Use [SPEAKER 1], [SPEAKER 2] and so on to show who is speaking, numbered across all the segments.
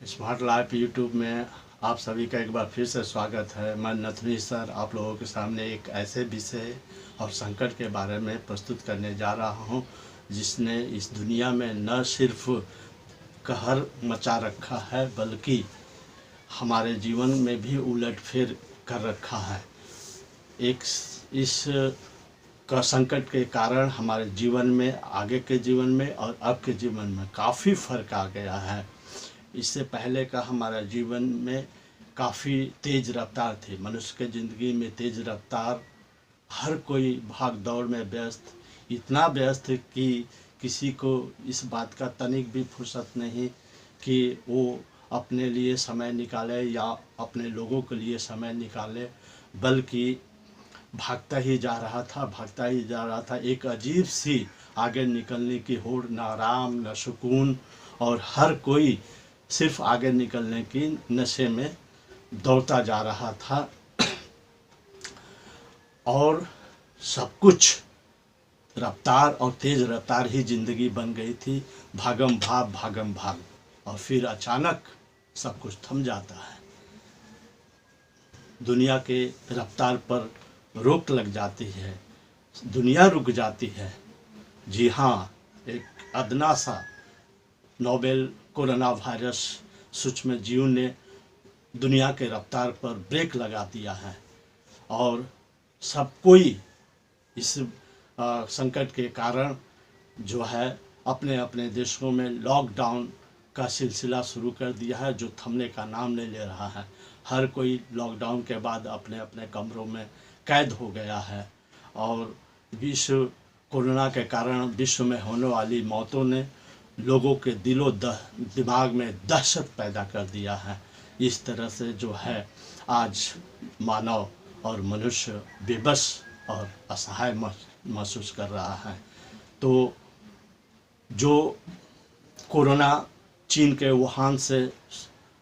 [SPEAKER 1] Smart life YouTube में आप सभी का एक बार फिर से स्वागत है। मैं नथनी सर आप लोगों के सामने एक ऐसे विषय और संकट के बारे में प्रस्तुत करने जा रहा हूं जिसने इस दुनिया में न सिर्फ कहर मचा रखा है बल्कि हमारे जीवन में भी उलटफेर कर रखा है। एक इस का संकट के कारण हमारे जीवन में, आगे के जीवन में और अब के जीवन में काफ़ी फर्क आ गया है। इससे पहले का हमारा जीवन में काफ़ी तेज़ रफ्तार थी। मनुष्य के ज़िंदगी में तेज़ रफ्तार, हर कोई भाग दौड़ में व्यस्त, इतना व्यस्त कि किसी को इस बात का तनिक भी फुर्सत नहीं कि वो अपने लिए समय निकाले या अपने लोगों के लिए समय निकाले, बल्कि भागता ही जा रहा था। एक अजीब सी आगे निकलने की होड़, न आराम न सुकून, और हर कोई सिर्फ आगे निकलने की नशे में दौड़ता जा रहा था। और सब कुछ रफ्तार और तेज़ रफ्तार ही ज़िंदगी बन गई थी। भागम भाग और फिर अचानक सब कुछ थम जाता है। दुनिया के रफ्तार पर रोक लग जाती है, दुनिया रुक जाती है। जी हाँ, एक अदना सा नोवेल कोरोना वायरस सूक्ष्म जीव ने दुनिया के रफ्तार पर ब्रेक लगा दिया है और सब कोई इस संकट के कारण जो है अपने अपने देशों में लॉकडाउन का सिलसिला शुरू कर दिया है, जो थमने का नाम नहीं ले रहा है। हर कोई लॉकडाउन के बाद अपने अपने कमरों में कैद हो गया है और विश्व कोरोना के कारण विश्व में होने वाली मौतों ने लोगों के दिमाग में दहशत पैदा कर दिया है। इस तरह से जो है आज मानव और मनुष्य बेबस और असहाय महसूस कर रहा है। तो जो कोरोना चीन के वुहान से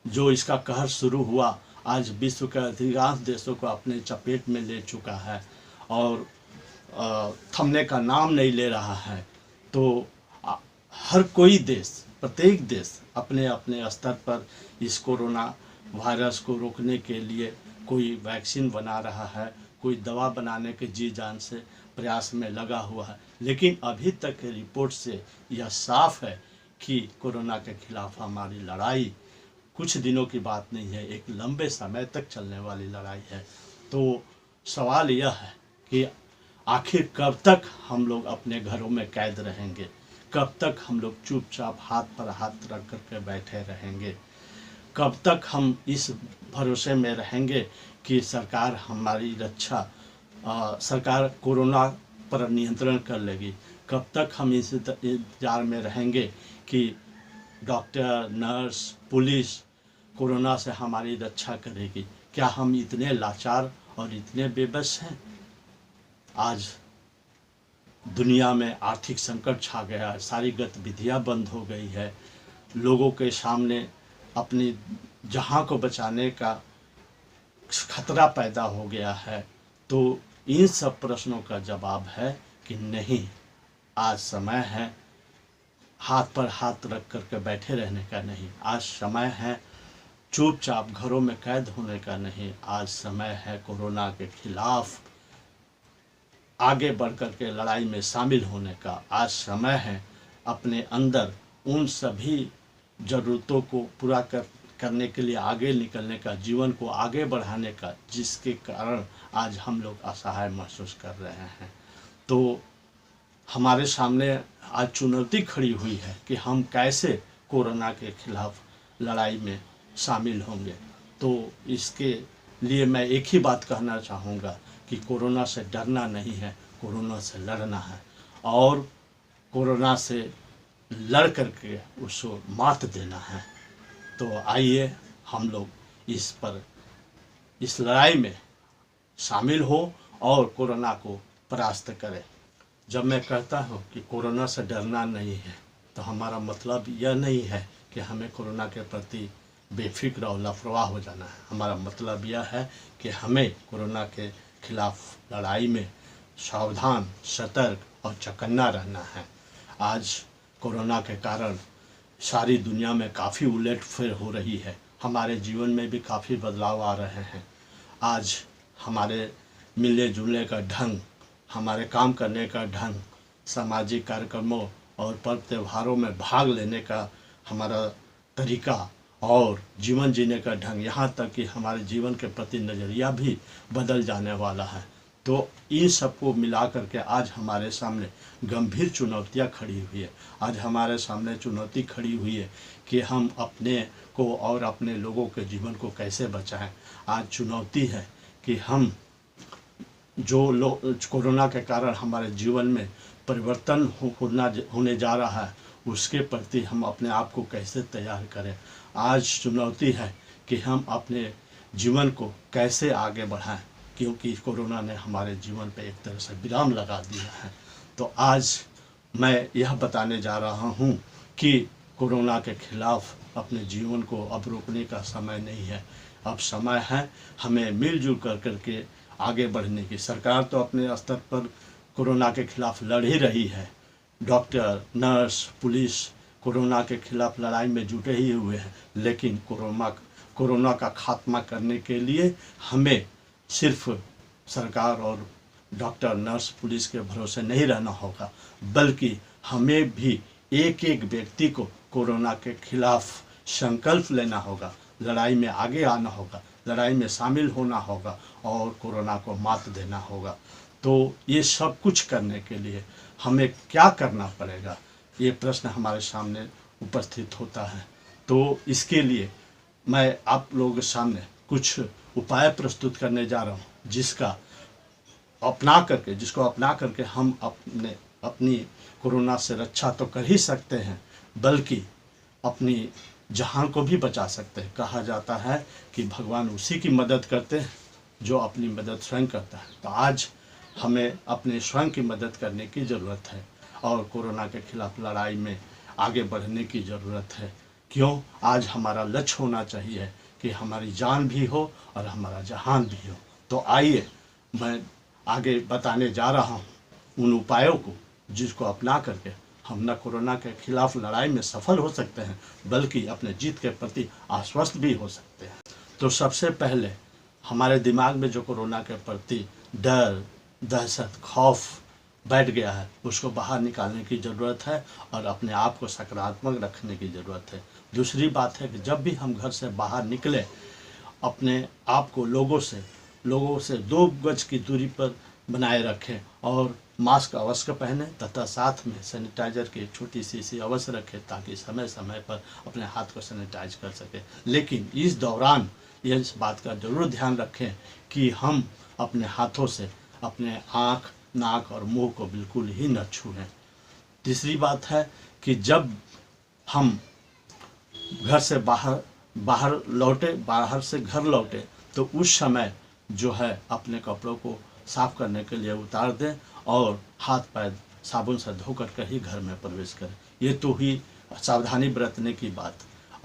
[SPEAKER 1] जो इसका कहर शुरू हुआ, आज विश्व के अधिकांश देशों को अपने चपेट में ले चुका है और थमने का नाम नहीं ले रहा है। तो हर कोई देश, प्रत्येक देश अपने अपने स्तर पर इस कोरोना वायरस को रोकने के लिए कोई वैक्सीन बना रहा है, कोई दवा बनाने के जी जान से प्रयास में लगा हुआ है। लेकिन अभी तक के रिपोर्ट से यह साफ है कि कोरोना के खिलाफ हमारी लड़ाई कुछ दिनों की बात नहीं है, एक लंबे समय तक चलने वाली लड़ाई है। तो सवाल यह है कि आखिर कब तक हम लोग अपने घरों में कैद रहेंगे, कब तक हम लोग चुपचाप हाथ पर हाथ रख कर के बैठे रहेंगे, कब तक हम इस भरोसे में रहेंगे कि सरकार हमारी रक्षा, सरकार कोरोना पर नियंत्रण कर लेगी। कब तक हम इस इंतजार में रहेंगे कि डॉक्टर, नर्स, पुलिस कोरोना से हमारी रक्षा करेगी। क्या हम इतने लाचार और इतने बेबस हैं? आज दुनिया में आर्थिक संकट छा गया है, सारी गतिविधियां बंद हो गई है, लोगों के सामने अपनी जहां को बचाने का खतरा पैदा हो गया है। तो इन सब प्रश्नों का जवाब है कि नहीं, आज समय है हाथ पर हाथ रख करके बैठे रहने का नहीं, आज समय है चुपचाप घरों में कैद होने का नहीं, आज समय है कोरोना के खिलाफ आगे बढ़ कर के लड़ाई में शामिल होने का। आज समय है अपने अंदर उन सभी ज़रूरतों को पूरा करने के लिए आगे निकलने का, जीवन को आगे बढ़ाने का, जिसके कारण आज हम लोग असहाय महसूस कर रहे हैं। तो हमारे सामने आज चुनौती खड़ी हुई है कि हम कैसे कोरोना के खिलाफ लड़ाई में शामिल होंगे। तो इसके लिए मैं एक ही बात कहना चाहूँगा कि कोरोना से डरना नहीं है, कोरोना से लड़ना है और कोरोना से लड़ करके उसको मात देना है। तो आइए हम लोग इस लड़ाई में शामिल हो और कोरोना को परास्त करें। जब मैं कहता हूँ कि कोरोना से डरना नहीं है, तो हमारा मतलब यह नहीं है कि हमें कोरोना के प्रति बेफिक्र और लापरवाह हो जाना है। हमारा मतलब यह है कि हमें कोरोना के खिलाफ लड़ाई में सावधान, सतर्क और चौकन्ना रहना है। आज कोरोना के कारण सारी दुनिया में काफ़ी उलटफेर हो रही है, हमारे जीवन में भी काफ़ी बदलाव आ रहे हैं। आज हमारे मिलने जुलने का ढंग, हमारे काम करने का ढंग, सामाजिक कार्यक्रमों और पर्व त्योहारों में भाग लेने का हमारा तरीका और जीवन जीने का ढंग, यहाँ तक कि हमारे जीवन के प्रति नज़रिया भी बदल जाने वाला है। तो इन सबको मिला करके आज हमारे सामने गंभीर चुनौतियाँ खड़ी हुई है। आज हमारे सामने चुनौती खड़ी हुई है कि हम अपने को और अपने लोगों के जीवन को कैसे बचाएं। आज चुनौती है कि हम जो लोग कोरोना के कारण हमारे जीवन में परिवर्तन होने जा रहा है, उसके प्रति हम अपने आप को कैसे तैयार करें। आज चुनौती है कि हम अपने जीवन को कैसे आगे बढ़ाएं, क्योंकि कोरोना ने हमारे जीवन पे एक तरह से विराम लगा दिया है। तो आज मैं यह बताने जा रहा हूं कि कोरोना के खिलाफ अपने जीवन को अब रोकने का समय नहीं है। अब समय है हमें मिलजुल कर करके आगे बढ़ने की। सरकार तो अपने स्तर पर कोरोना के खिलाफ लड़ ही रही है। डॉक्टर, नर्स, पुलिस कोरोना के खिलाफ लड़ाई में जुटे ही हुए हैं, लेकिन कोरोना का खात्मा करने के लिए हमें सिर्फ सरकार और डॉक्टर, नर्स, पुलिस के भरोसे नहीं रहना होगा, बल्कि हमें भी एक एक व्यक्ति को कोरोना के खिलाफ संकल्प लेना होगा, लड़ाई में आगे आना होगा, लड़ाई में शामिल होना होगा और कोरोना को मात देना होगा। तो ये सब कुछ करने के लिए हमें क्या करना पड़ेगा, ये प्रश्न हमारे सामने उपस्थित होता है। तो इसके लिए मैं आप लोगों के सामने कुछ उपाय प्रस्तुत करने जा रहा हूँ, जिसको अपना करके हम अपनी कोरोना से रक्षा तो कर ही सकते हैं, बल्कि अपनी जहान को भी बचा सकते हैं। कहा जाता है कि भगवान उसी की मदद करते हैं जो अपनी मदद स्वयं करता है। तो आज हमें अपने स्वयं की मदद करने की ज़रूरत है और कोरोना के खिलाफ लड़ाई में आगे बढ़ने की ज़रूरत है। क्यों? आज हमारा लक्ष्य होना चाहिए कि हमारी जान भी हो और हमारा जहान भी हो। तो आइए मैं आगे बताने जा रहा हूँ उन उपायों को, जिसको अपना करके हम न कोरोना के खिलाफ लड़ाई में सफल हो सकते हैं, बल्कि अपने जीत के प्रति आश्वस्त भी हो सकते हैं। तो सबसे पहले हमारे दिमाग में जो कोरोना के प्रति डर, दहशत, खौफ बैठ गया है, उसको बाहर निकालने की ज़रूरत है और अपने आप को सकारात्मक रखने की ज़रूरत है। दूसरी बात है कि जब भी हम घर से बाहर निकले, अपने आप को लोगों से 2 गज की दूरी पर बनाए रखें और मास्क अवश्य पहने तथा साथ में सैनिटाइज़र की एक छोटी सी अवश्य रखें, ताकि समय समय पर अपने हाथ को सैनिटाइज कर सकें। लेकिन इस दौरान इस बात का ज़रूर ध्यान रखें कि हम अपने हाथों से अपने आँख, नाक और मुंह को बिल्कुल ही न छूएं। तीसरी बात है कि जब हम घर से बाहर से घर लौटे, तो उस समय जो है अपने कपड़ों को साफ करने के लिए उतार दें और हाथ पैर साबुन से धो कर ही घर में प्रवेश करें। ये तो ही सावधानी बरतने की बात।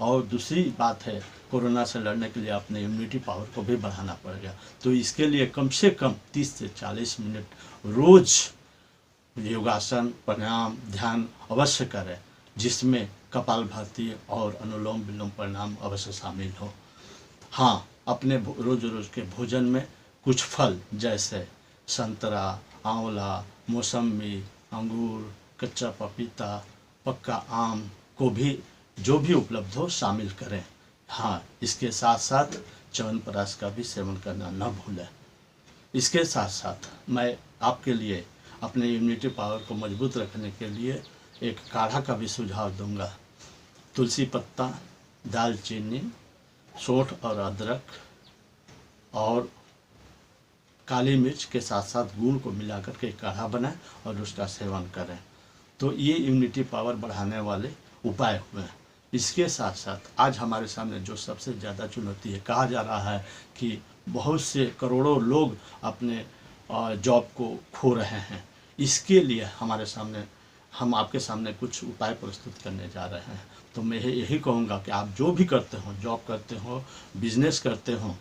[SPEAKER 1] और दूसरी बात है, कोरोना से लड़ने के लिए अपने इम्यूनिटी पावर को भी बढ़ाना पड़ेगा। तो इसके लिए कम से कम 30 से 40 मिनट रोज़ योगासन, प्राणायाम, ध्यान अवश्य करें, जिसमें कपालभाति और अनुलोम विलोम प्राणायाम अवश्य शामिल हो। हाँ, अपने रोज़ के भोजन में कुछ फल जैसे संतरा, आंवला, मौसमी, अंगूर, कच्चा पपीता, पक्का आम को भी जो भी उपलब्ध हो शामिल करें। हाँ, इसके साथ साथ च्यवनप्राश का भी सेवन करना न भूलें। इसके साथ साथ मैं आपके लिए अपने इम्यूनिटी पावर को मजबूत रखने के लिए एक काढ़ा का भी सुझाव दूंगा। तुलसी पत्ता, दालचीनी, सौंठ और अदरक और काली मिर्च के साथ साथ गुड़ को मिलाकर के काढ़ा बनाएं और उसका सेवन करें। तो ये इम्यूनिटी पावर बढ़ाने वाले उपाय हुए हैं। इसके साथ साथ आज हमारे सामने जो सबसे ज़्यादा चुनौती है, कहा जा रहा है कि बहुत से करोड़ों लोग अपने जॉब को खो रहे हैं। इसके लिए हम आपके सामने कुछ उपाय प्रस्तुत करने जा रहे हैं। तो मैं यही कहूँगा कि आप जो भी करते हो, जॉब करते हो, बिजनेस करते हो,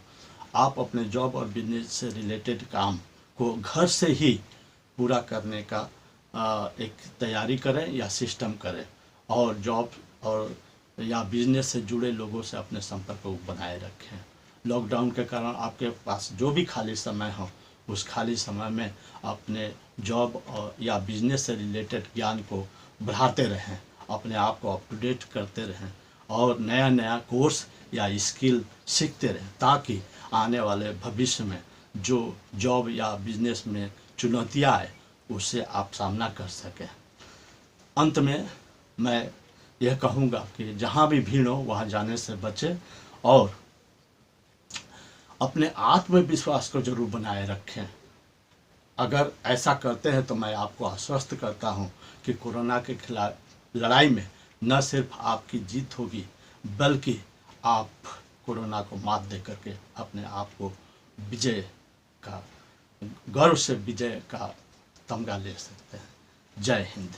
[SPEAKER 1] आप अपने जॉब और बिजनेस से रिलेटेड काम को घर से ही पूरा करने का एक तैयारी करें या सिस्टम करें। और जॉब और या बिजनेस से जुड़े लोगों से अपने संपर्क को बनाए रखें। लॉकडाउन के कारण आपके पास जो भी खाली समय हो, उस खाली समय में अपने जॉब और या बिजनेस से रिलेटेड ज्ञान को बढ़ाते रहें, अपने आप को अप टू डेट करते रहें और नया नया कोर्स या स्किल सीखते रहें, ताकि आने वाले भविष्य में जो जॉब या बिजनेस में चुनौतियाँ आए उससे आप सामना कर सकें। अंत में मैं यह कहूँगा कि जहाँ भी भीड़ हो वहाँ जाने से बचें और अपने आत्मविश्वास को जरूर बनाए रखें। अगर ऐसा करते हैं तो मैं आपको आश्वस्त करता हूँ कि कोरोना के खिलाफ लड़ाई में न सिर्फ आपकी जीत होगी, बल्कि आप कोरोना को मात दे करके अपने आप को विजय का, गर्व से विजय का तमगा ले सकते हैं। जय हिंद।